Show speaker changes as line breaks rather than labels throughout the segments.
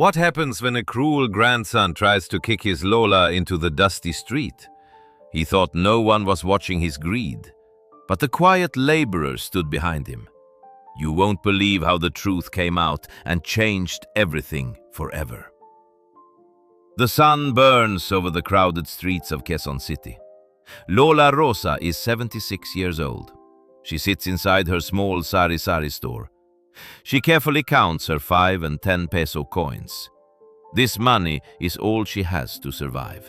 What happens when a cruel grandson tries to kick his Lola into the dusty street? He thought no one was watching his greed, but the quiet laborer stood behind him. You won't believe how the truth came out and changed everything forever. The sun burns over the crowded streets of Quezon City. Lola Rosa is 76 years old. She sits inside her small sari-sari store. She carefully counts her 5 and 10 peso coins. This money is all she has to survive.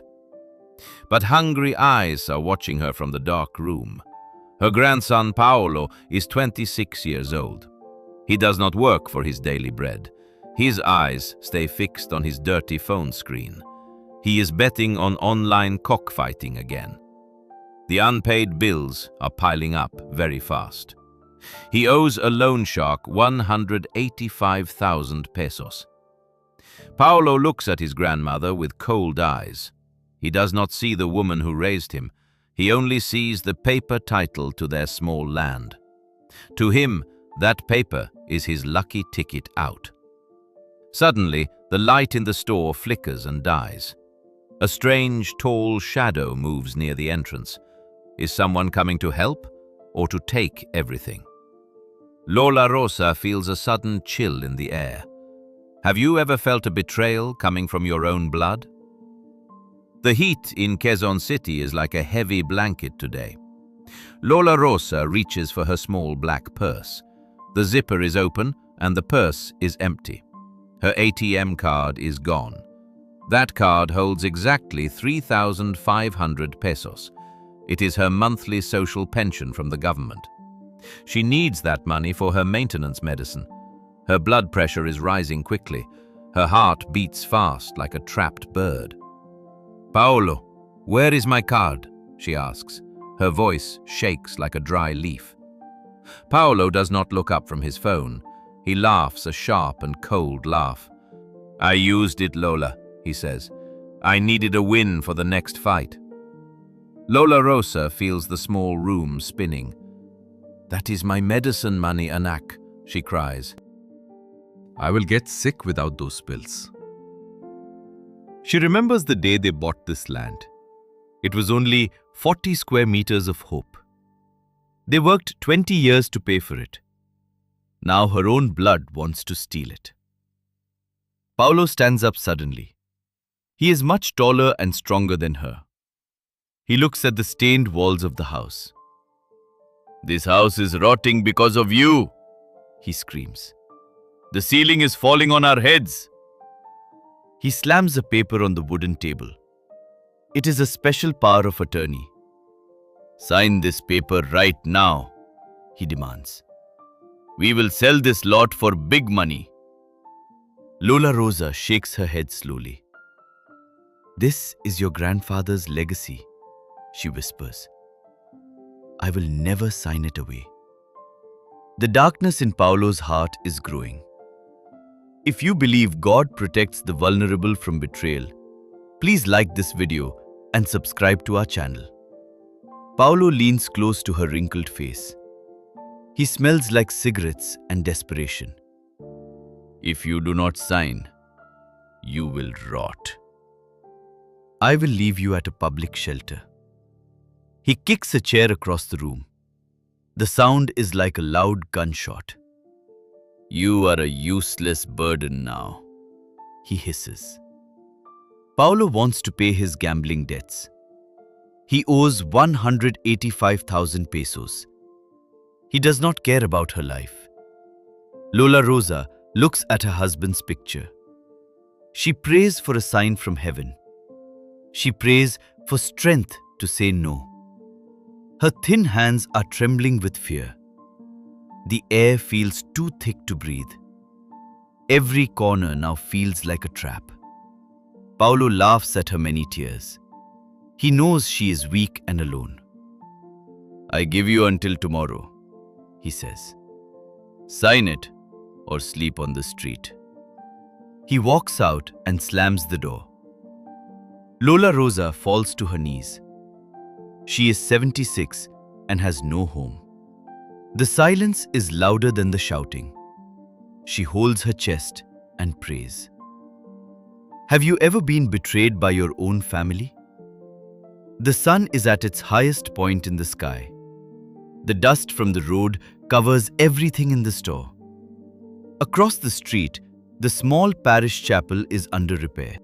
But hungry eyes are watching her from the dark room. Her grandson Paolo is 26 years old. He does not work for his daily bread. His eyes stay fixed on his dirty phone screen. He is betting on online cockfighting again. The unpaid bills are piling up very fast. He owes a loan shark 185,000 pesos. Paolo looks at his grandmother with cold eyes. He does not see the woman who raised him. He only sees the paper title to their small land. To him, that paper is his lucky ticket out. Suddenly, the light in the store flickers and dies. A strange, tall shadow moves near the entrance. Is someone coming to help or to take everything? Lola Rosa feels a sudden chill in the air. Have you ever felt a betrayal coming from your own blood? The heat in Quezon City is like a heavy blanket today. Lola Rosa reaches for her small black purse. The zipper is open and the purse is empty. Her ATM card is gone. That card holds exactly 3,500 pesos. It is her monthly social pension from the government. She needs that money for her maintenance medicine. Her blood pressure is rising quickly. Her heart beats fast like a trapped bird. "Paolo, where is my card?" she asks. Her voice shakes like a dry leaf. Paolo does not look up from his phone. He laughs a sharp and cold laugh. "I used it, Lola," he says. "I needed a win for the next fight." Lola Rosa feels the small room spinning. "That is my medicine money, Anak," she cries.
I will get sick without those pills. She remembers the day they bought this land. It was only 40 square meters of hope. They worked 20 years to pay for it. Now her own blood wants to steal it. Paolo stands up suddenly. He is much taller and stronger than her. He looks at the stained walls of the house. "This house is rotting because of you," he screams. "The ceiling is falling on our heads." He slams a paper on the wooden table. It is a special power of attorney. "Sign this paper right now," he demands. "We will sell this lot for big money." Lola Rosa shakes her head slowly. "This is your grandfather's legacy," she whispers. "I will never sign it away." The darkness in Paolo's heart is growing. If you believe God protects the vulnerable from betrayal, please like this video and subscribe to our channel. Paolo leans close to her wrinkled face. He smells like cigarettes and desperation. "If you do not sign, you will rot. I will leave you at a public shelter." He kicks a chair across the room. The sound is like a loud gunshot. "You are a useless burden now," he hisses. Paolo wants to pay his gambling debts. He owes 185,000 pesos. He does not care about her life. Lola Rosa looks at her husband's picture. She prays for a sign from heaven. She prays for strength to say no. Her thin hands are trembling with fear. The air feels too thick to breathe. Every corner now feels like a trap. Paolo laughs at her many tears. He knows she is weak and alone. "I give you until tomorrow," he says. "Sign it or sleep on the street." He walks out and slams the door. Lola Rosa falls to her knees. She is 76 and has no home. The silence is louder than the shouting. She holds her chest and prays.
Have you ever been betrayed by your own family? The sun is at its highest point in the sky. The dust from the road covers everything in the store. Across the street, the small parish chapel is under repair.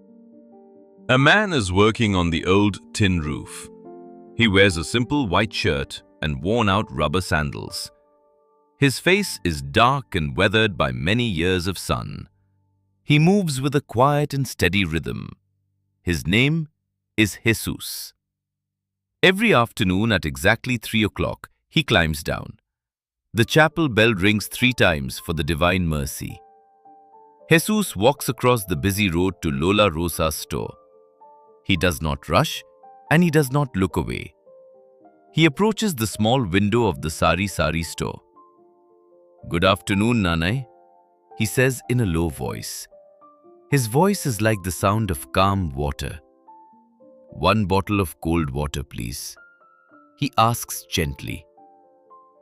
A man is working on the old tin roof. He wears a simple white shirt and worn-out rubber sandals. His face is dark and weathered by many years of sun. He moves with a quiet and steady rhythm. His name is Jesus. Every afternoon at exactly 3 o'clock, he climbs down. The chapel bell rings 3 times for the Divine Mercy. Jesus walks across the busy road to Lola Rosa's store. He does not rush and he does not look away. He approaches the small window of the Sari store. "Good afternoon, Nanai," he says in a low voice. His voice is like the sound of calm water. "1 bottle of cold water, please," he asks gently.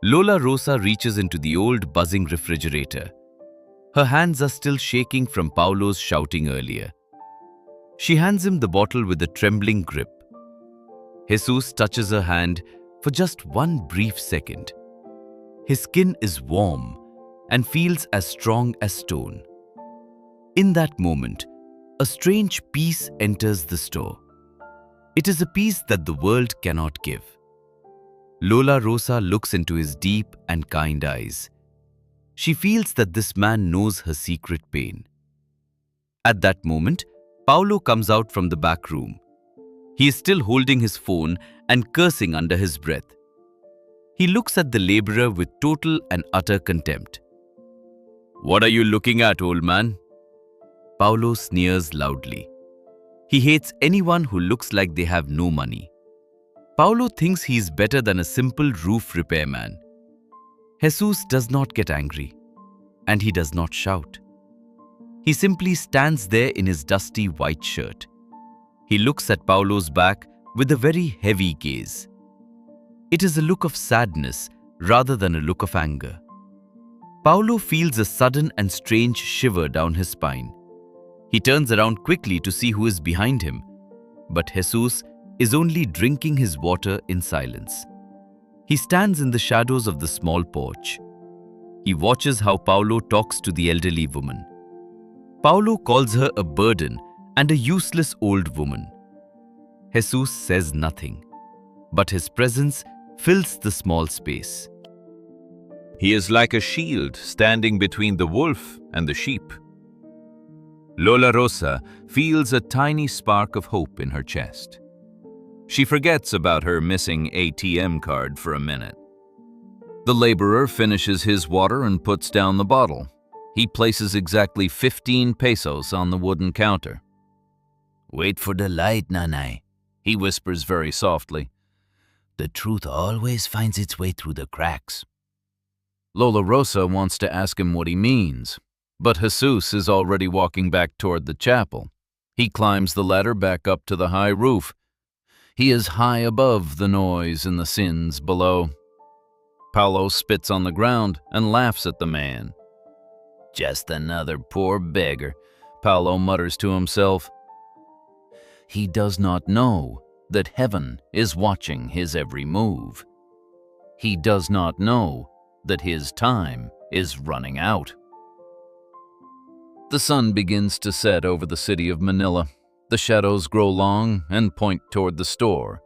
Lola Rosa reaches into the old buzzing refrigerator. Her hands are still shaking from Paulo's shouting earlier. She hands him the bottle with a trembling grip. Jesus touches her hand for just 1 brief second. His skin is warm and feels as strong as stone. In that moment, a strange peace enters the store. It is a peace that the world cannot give. Lola Rosa looks into his deep and kind eyes. She feels that this man knows her secret pain. At that moment, Paulo comes out from the back room. He is still holding his phone and cursing under his breath. He looks at the laborer with total and utter contempt. "What are you looking at, old man?" Paulo sneers loudly. He hates anyone who looks like they have no money. Paulo thinks he is better than a simple roof repairman. Jesus does not get angry, and he does not shout. He simply stands there in his dusty white shirt. He looks at Paulo's back with a very heavy gaze. It is a look of sadness rather than a look of anger. Paulo feels a sudden and strange shiver down his spine. He turns around quickly to see who is behind him, but Jesus is only drinking his water in silence. He stands in the shadows of the small porch. He watches how Paulo talks to the elderly woman. Paulo calls her a burden and a useless old woman. Jesus says nothing, but his presence fills the small space. He is like a shield standing between the wolf and the sheep. Lola Rosa feels a tiny spark of hope in her chest. She forgets about her missing ATM card for a minute. The laborer finishes his water and puts down the bottle. He places exactly 15 pesos on the wooden counter.
"Wait for the light, Nanai," he whispers very softly. "The truth always finds its way through the cracks." Lola Rosa wants to ask him what he means, but Jesus is already walking back toward the chapel. He climbs the ladder back up to the high roof. He is high above the noise and the sins below. Paulo spits on the ground and laughs at the man. "Just another poor beggar," Paulo mutters to himself. He does not know that heaven is watching his every move. He does not know that his time is running out. The sun begins to set over the city of Manila. The shadows grow long and point toward the store.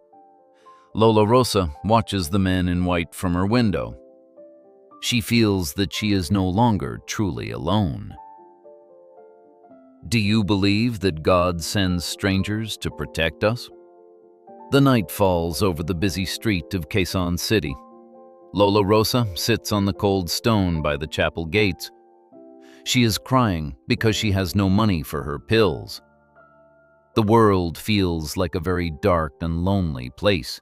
Lola Rosa watches the man in white from her window. She feels that she is no longer truly alone. Do you believe that God sends strangers to protect us? The night falls over the busy street of Quezon City. Lola Rosa sits on the cold stone by the chapel gates. She is crying because she has no money for her pills. The world feels like a very dark and lonely place.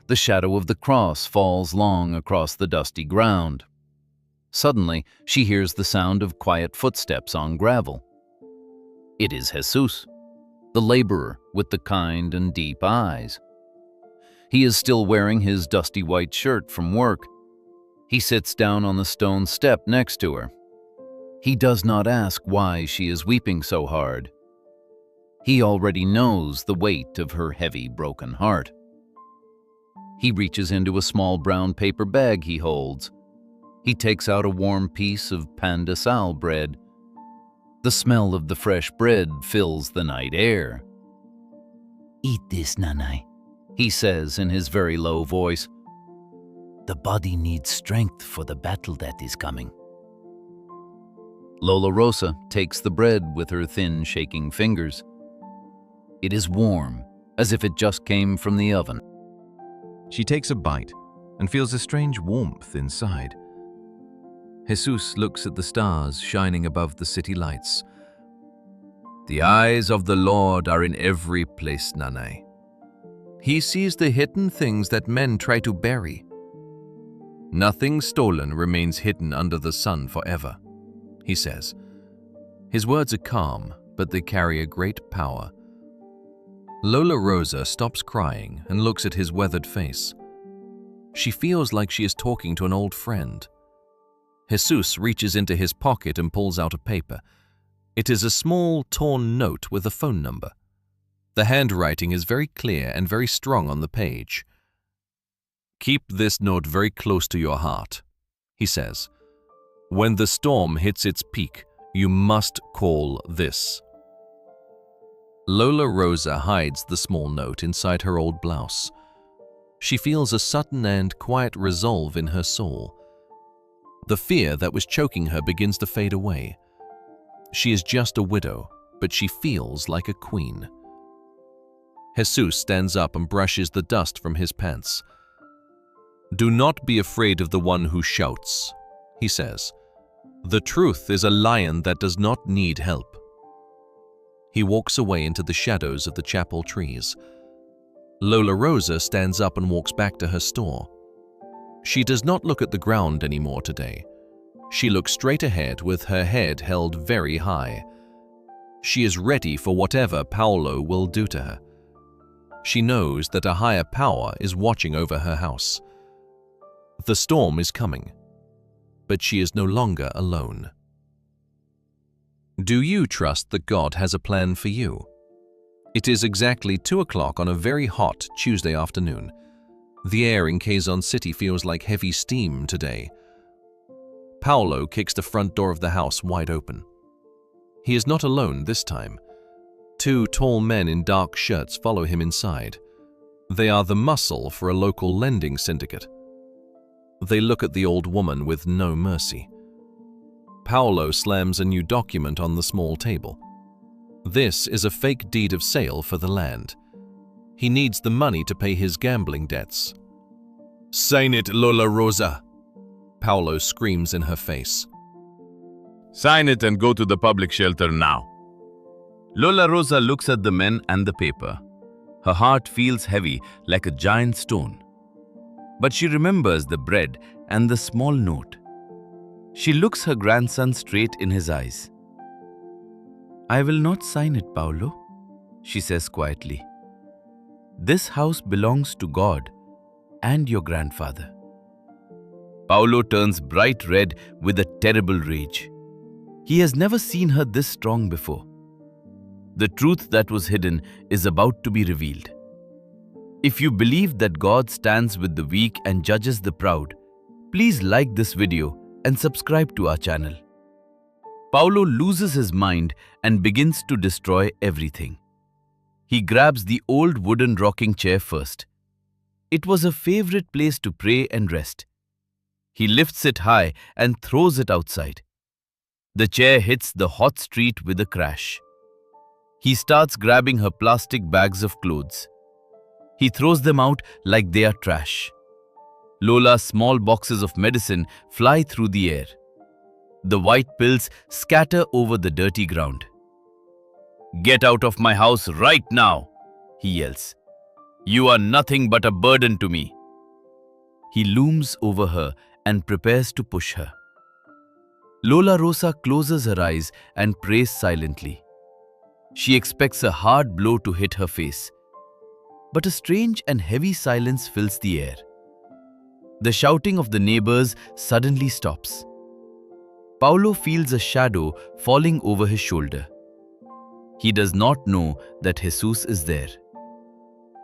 The shadow of the cross falls long across the dusty ground. Suddenly, she hears the sound of quiet footsteps on gravel. It is Jesus, the laborer with the kind and deep eyes. He is still wearing his dusty white shirt from work. He sits down on the stone step next to her. He does not ask why she is weeping so hard.
He already knows the weight of her heavy, broken heart. He reaches into a small brown paper bag he holds. He takes out a warm piece of pan de sal bread. The smell of the fresh bread fills the night air. "Eat this, Nanai," he says in his very low voice. "The body needs strength for the battle that is coming." Lola Rosa takes the bread with her thin, shaking fingers. It is warm, as if it just came from the oven.
She takes a bite and feels a strange warmth inside. Jesus looks at the stars shining above the city lights. "The eyes of the Lord are in every place, Nanai. He sees the hidden things that men try to bury. Nothing stolen remains hidden under the sun forever," he says. His words are calm, but they carry a great power. Lola Rosa stops crying and looks at his weathered face. She feels like she is talking to an old friend. Jesus reaches into his pocket and pulls out a paper. It is a small, torn note with a phone number. The handwriting is very clear and very strong on the page. "Keep this note very close to your heart," he says. "When the storm hits its peak, you must call this." Lola Rosa hides the small note inside her old blouse. She feels a sudden and quiet resolve in her soul. The fear that was choking her begins to fade away. She is just a widow, but she feels like a queen. Jesus stands up and brushes the dust from his pants. "Do not be afraid of the one who shouts," he says. "The truth is a lion that does not need help." He walks away into the shadows of the chapel trees. Lola Rosa stands up and walks back to her store. She does not look at the ground anymore today. She looks straight ahead with her head held very high. She is ready for whatever Paolo will do to her. She knows that a higher power is watching over her house. The storm is coming, but she is no longer alone. Do you trust that God has a plan for you? It is exactly 2 o'clock on a very hot Tuesday afternoon. The air in Quezon City feels like heavy steam today. Paolo kicks the front door of the house wide open. He is not alone this time. 2 tall men in dark shirts follow him inside. They are the muscle for a local lending syndicate. They look at the old woman with no mercy. Paolo slams a new document on the small table. This is a fake deed of sale for the land. He needs the money to pay his gambling debts. "Sign it, Lola Rosa!" Paolo screams in her face.
"Sign it and go to the public shelter now."
Lola Rosa looks at the men and the paper. Her heart feels heavy like a giant stone. But she remembers the bread and the small note. She looks her grandson straight in his eyes. "I will not sign it, Paolo," she says quietly. "This house belongs to God and your grandfather." Paolo turns bright red with a terrible rage. He has never seen her this strong before. The truth that was hidden is about to be revealed. If you believe that God stands with the weak and judges the proud, please like this video and subscribe to our channel. Paolo loses his mind and begins to destroy everything. He grabs the old wooden rocking chair first. It was a favorite place to pray and rest. He lifts it high and throws it outside. The chair hits the hot street with a crash. He starts grabbing her plastic bags of clothes. He throws them out like they are trash. Lola's small boxes of medicine fly through the air. The white pills scatter over the dirty ground. "Get out of my house right now," he yells. "You are nothing but a burden to me." He looms over her and prepares to push her. Lola Rosa closes her eyes and prays silently. She expects a hard blow to hit her face. But a strange and heavy silence fills the air. The shouting of the neighbors suddenly stops. Paolo feels a shadow falling over his shoulder. He does not know that Jesus is there.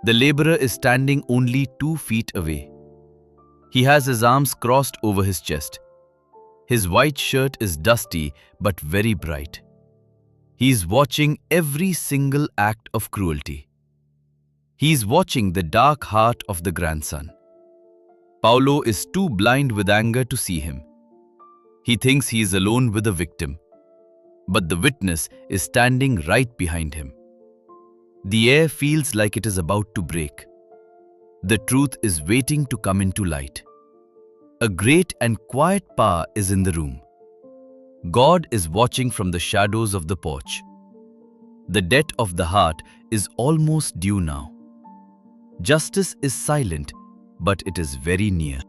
The laborer is standing only 2 feet away. He has his arms crossed over his chest. His white shirt is dusty but very bright. He is watching every single act of cruelty. He is watching the dark heart of the grandson. Paulo is too blind with anger to see him. He thinks he is alone with the victim, but the witness is standing right behind him. The air feels like it is about to break. The truth is waiting to come into light. A great and quiet power is in the room. God is watching from the shadows of the porch. The debt of the heart is almost due now. Justice is silent, but it is very near.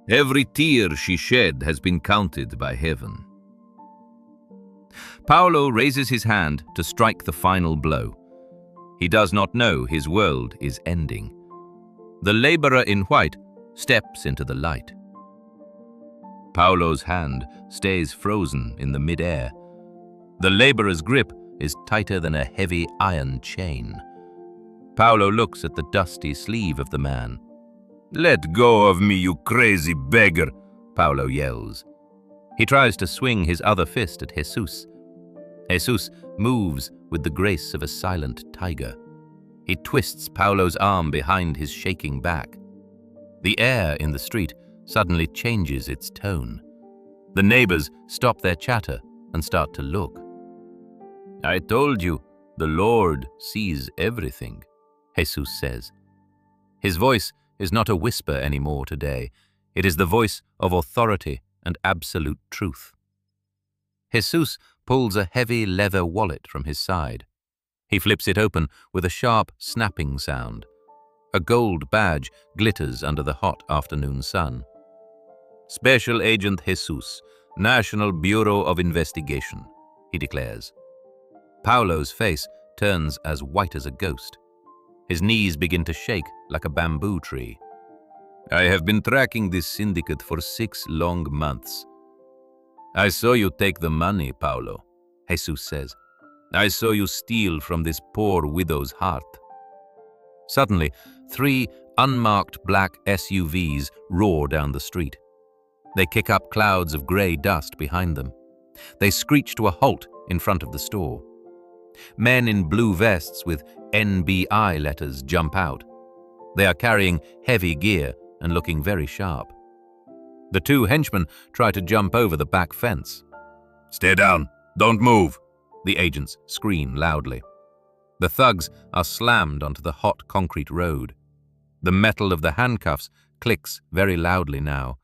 Every tear she shed has been counted by heaven. Paulo raises his hand to strike the final blow. He does not know his world is ending. The laborer in white steps into the light. Paulo's hand stays frozen in the mid-air. The laborer's grip is tighter than a heavy iron chain. Paulo looks at the dusty sleeve of the man. "Let go of me, you crazy beggar!" Paulo yells. He tries to swing his other fist at Jesus. Jesus moves with the grace of a silent tiger. He twists Paulo's arm behind his shaking back. The air in the street suddenly changes its tone. The neighbors stop their chatter and start to look. "I told you, the Lord sees everything," Jesus says. His voice is not a whisper anymore today. It is the voice of authority and absolute truth. Jesus pulls a heavy leather wallet from his side. He flips it open with a sharp snapping sound. A gold badge glitters under the hot afternoon sun. "Special Agent Jesus, National Bureau of Investigation," he declares. Paulo's face turns as white as a ghost. His knees begin to shake like a bamboo tree. "I have been tracking this syndicate for 6 long months. I saw you take the money, Paulo," Jesus says. "I saw you steal from this poor widow's heart." Suddenly, 3 unmarked black SUVs roar down the street. They kick up clouds of grey dust behind them. They screech to a halt in front of the store. Men in blue vests with NBI letters jump out. They are carrying heavy gear and looking very sharp. The 2 henchmen try to jump over the back fence. "Stay down! Don't move!" the agents scream loudly. The thugs are slammed onto the hot concrete road. The metal of the handcuffs clicks very loudly now.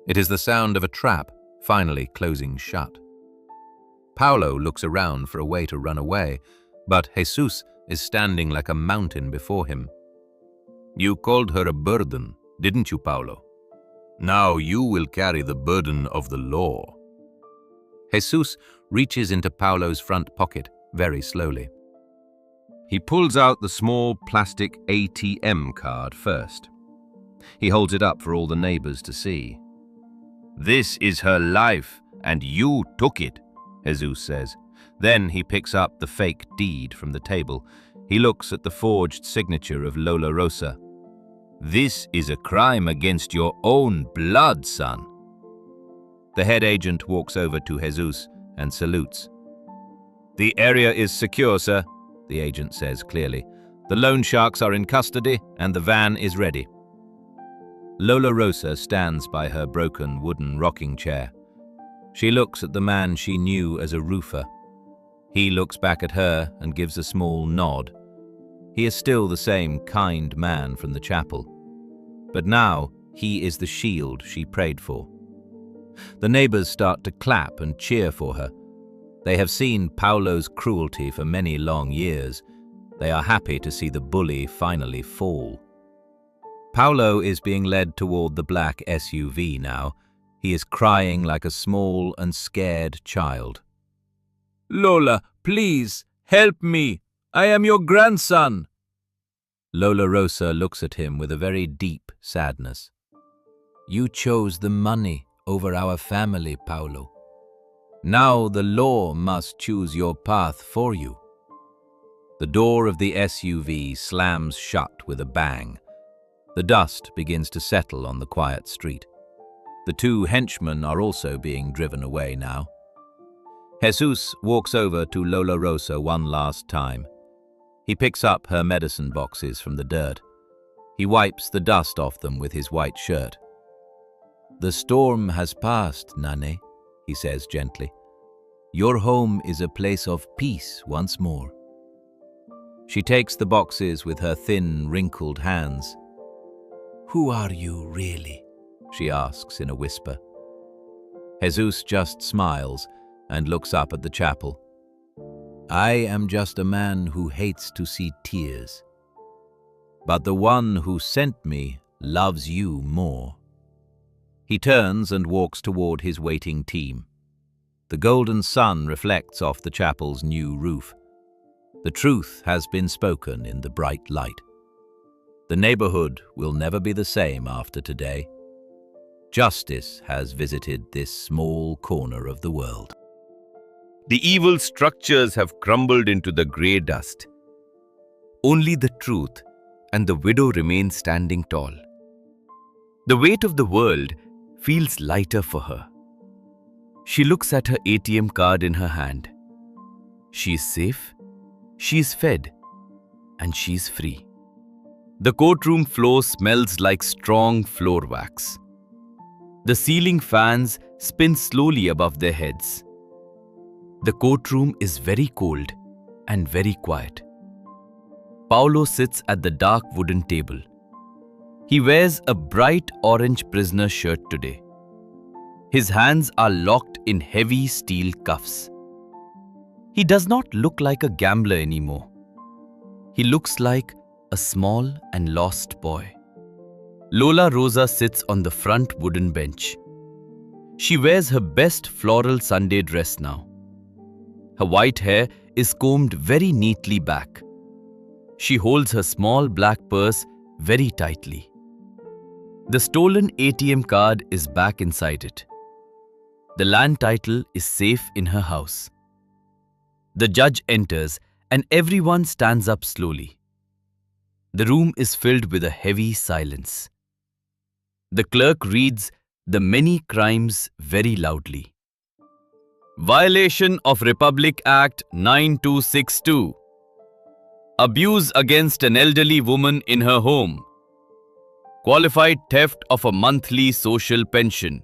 It is the sound of a trap finally closing shut. Paulo looks around for a way to run away, but Jesus is standing like a mountain before him. "You called her a burden, didn't you, Paulo? Now you will carry the burden of the law." Jesus reaches into Paulo's front pocket very slowly. He pulls out the small plastic ATM card first. He holds it up for all the neighbors to see. "This is her life, and you took it," Jesus says. Then he picks up the fake deed from the table. He looks at the forged signature of Lola Rosa. "This is a crime against your own blood, son." The head agent walks over to Jesus and salutes. "The area is secure, sir," the agent says clearly. "The loan sharks are in custody and the van is ready." Lola Rosa stands by her broken wooden rocking chair. She looks at the man she knew as a roofer. He looks back at her and gives a small nod. He is still the same kind man from the chapel. But now he is the shield she prayed for. The neighbors start to clap and cheer for her. They have seen Paulo's cruelty for many long years. They are happy to see the bully finally fall. Paulo is being led toward the black SUV now. He is crying like a small and scared child. "Lola, please, help me. I am your grandson." Lola Rosa looks at him with a very deep sadness. "You chose the money over our family, Paulo. Now the law must choose your path for you." The door of the SUV slams shut with a bang. The dust begins to settle on the quiet street. The two henchmen are also being driven away now. Jesus walks over to Lola Rosa one last time. He picks up her medicine boxes from the dirt. He wipes the dust off them with his white shirt. "The storm has passed, Nane," he says gently. "Your home is a place of peace once more." She takes the boxes with her thin, wrinkled hands. "Who are you, really?" she asks in a whisper. Jesus just smiles and looks up at the chapel. "I am just a man who hates to see tears. But the one who sent me loves you more." He turns and walks toward his waiting team. The golden sun reflects off the chapel's new roof. The truth has been spoken in the bright light. The neighborhood will never be the same after today. Justice has visited this small corner of the world.
The evil structures have crumbled into the grey dust. Only the truth and the widow remain standing tall. The weight of the world feels lighter for her. She looks at her ATM card in her hand. She is safe, she is fed, and she is free. The courtroom floor smells like strong floor wax. The ceiling fans spin slowly above their heads. The courtroom is very cold and very quiet. Paulo sits at the dark wooden table. He wears a bright orange prisoner shirt today. His hands are locked in heavy steel cuffs. He does not look like a gambler anymore. He looks like a small and lost boy. Lola Rosa sits on the front wooden bench. She wears her best floral Sunday dress now. Her white hair is combed very neatly back. She holds her small black purse very tightly. The stolen ATM card is back inside it. The land title is safe in her house. The judge enters and everyone stands up slowly. The room is filled with a heavy silence. The clerk reads the many crimes very loudly. Violation of Republic Act 9262. Abuse against an elderly woman in her home. Qualified theft of a monthly social pension.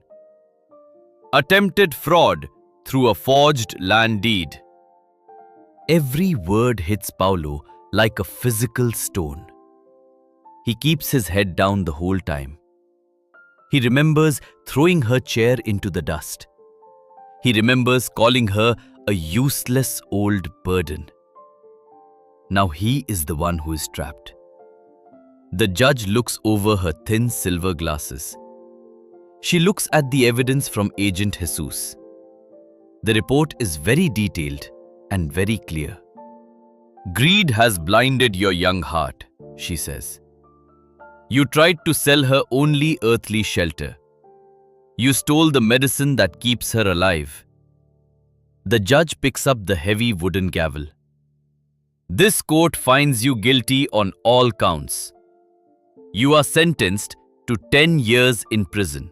Attempted fraud through a forged land deed. Every word hits Paulo like a physical stone. He keeps his head down the whole time. He remembers throwing her chair into the dust. He remembers calling her a useless old burden. Now he is the one who is trapped. The judge looks over her thin silver glasses. She looks at the evidence from Agent Jesus. The report is very detailed and very clear. "Greed has blinded your young heart," she says. "You tried to sell her only earthly shelter. You stole the medicine that keeps her alive." The judge picks up the heavy wooden gavel. "This court finds you guilty on all counts. You are sentenced to 10 years in prison."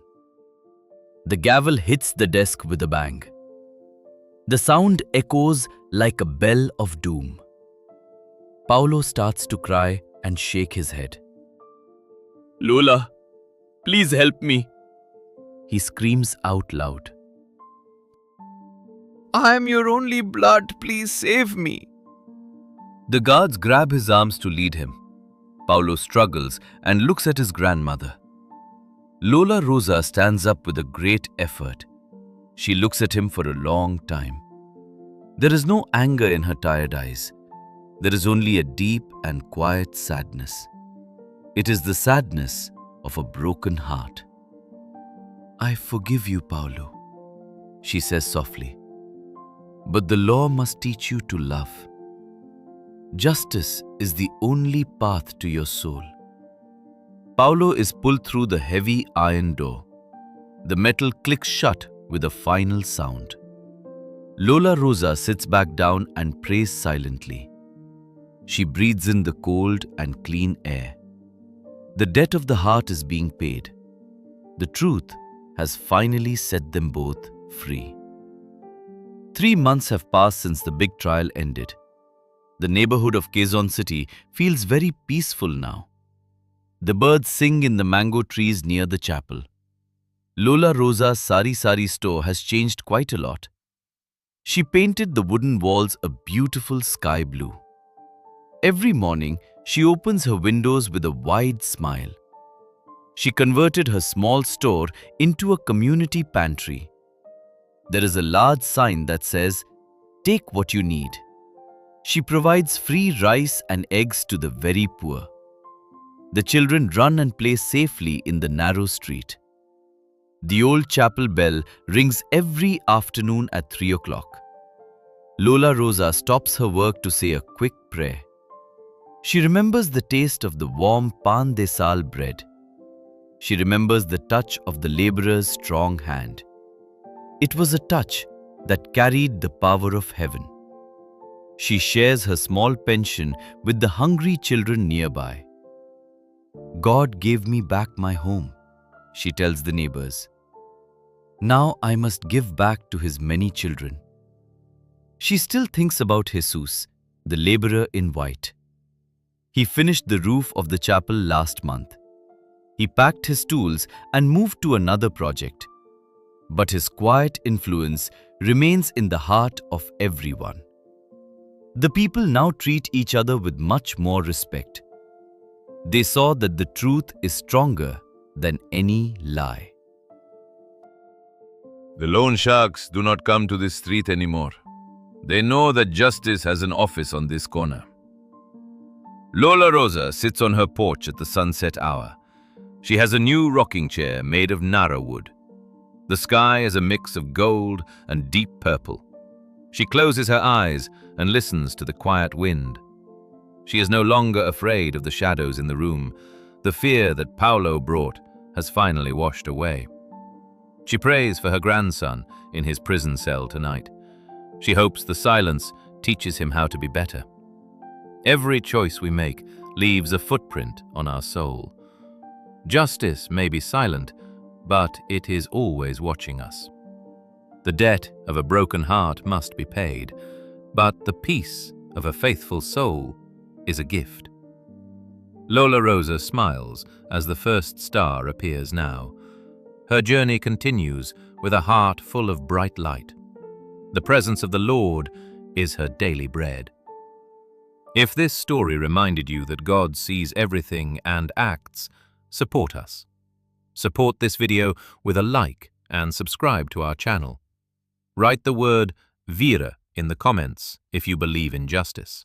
The gavel hits the desk with a bang. The sound echoes like a bell of doom. Paulo starts to cry and shake his head. "Lola, please help me," he screams out loud. "I am your only blood, please save me." The guards grab his arms to lead him. Paulo struggles and looks at his grandmother. Lola Rosa stands up with a great effort. She looks at him for a long time. There is no anger in her tired eyes. There is only a deep and quiet sadness. It is the sadness of a broken heart. "I forgive you, Paulo," she says softly. "But the law must teach you to love. Justice is the only path to your soul." Paulo is pulled through the heavy iron door. The metal clicks shut with a final sound. Lola Rosa sits back down and prays silently.
She breathes in the cold and clean air. The debt of the heart is being paid. The truth has finally set them both free. 3 months have passed since the big trial ended. The neighborhood of Quezon City feels very peaceful now. The birds sing in the mango trees near the chapel. Lola Rosa's sari store has changed quite a lot. She painted the wooden walls a beautiful sky blue. Every morning, she opens her windows with a wide smile. She converted her small store into a community pantry. There is a large sign that says, "Take what you need." She provides free rice and eggs to the very poor. The children run and play safely in the narrow street. The old chapel bell rings every afternoon at 3 o'clock. Lola Rosa stops her work to say a quick prayer. She remembers the taste of the warm pan de sal bread. She remembers the touch of the laborer's strong hand. It was a touch that carried the power of heaven. She shares her small pension with the hungry children nearby. "God gave me back my home," she tells the neighbors. "Now I must give back to his many children." She still thinks about Jesus, the laborer in white. He finished the roof of the chapel last month. He packed his tools and moved to another project. But his quiet influence remains in the heart of everyone. The people now treat each other with much more respect. They saw that the truth is stronger than any lie.
The loan sharks do not come to this street anymore. They know that justice has an office on this corner. Lola Rosa sits on her porch at the sunset hour. She has a new rocking chair made of narrow wood. The sky is a mix of gold and deep purple. She closes her eyes and listens to the quiet wind. She is no longer afraid of the shadows in the room. The fear that Paulo brought has finally washed away. She prays for her grandson in his prison cell tonight. She hopes the silence teaches him how to be better. Every choice we make leaves a footprint on our soul. Justice may be silent, but it is always watching us. The debt of a broken heart must be paid, but the peace of a faithful soul is a gift. Lola Rosa smiles as the first star appears now. Her journey continues with a heart full of bright light. The presence of the Lord is her daily bread. If this story reminded you that God sees everything and acts, support us. Support this video with a like and subscribe to our channel. Write the word "Vira" in the comments if you believe in justice.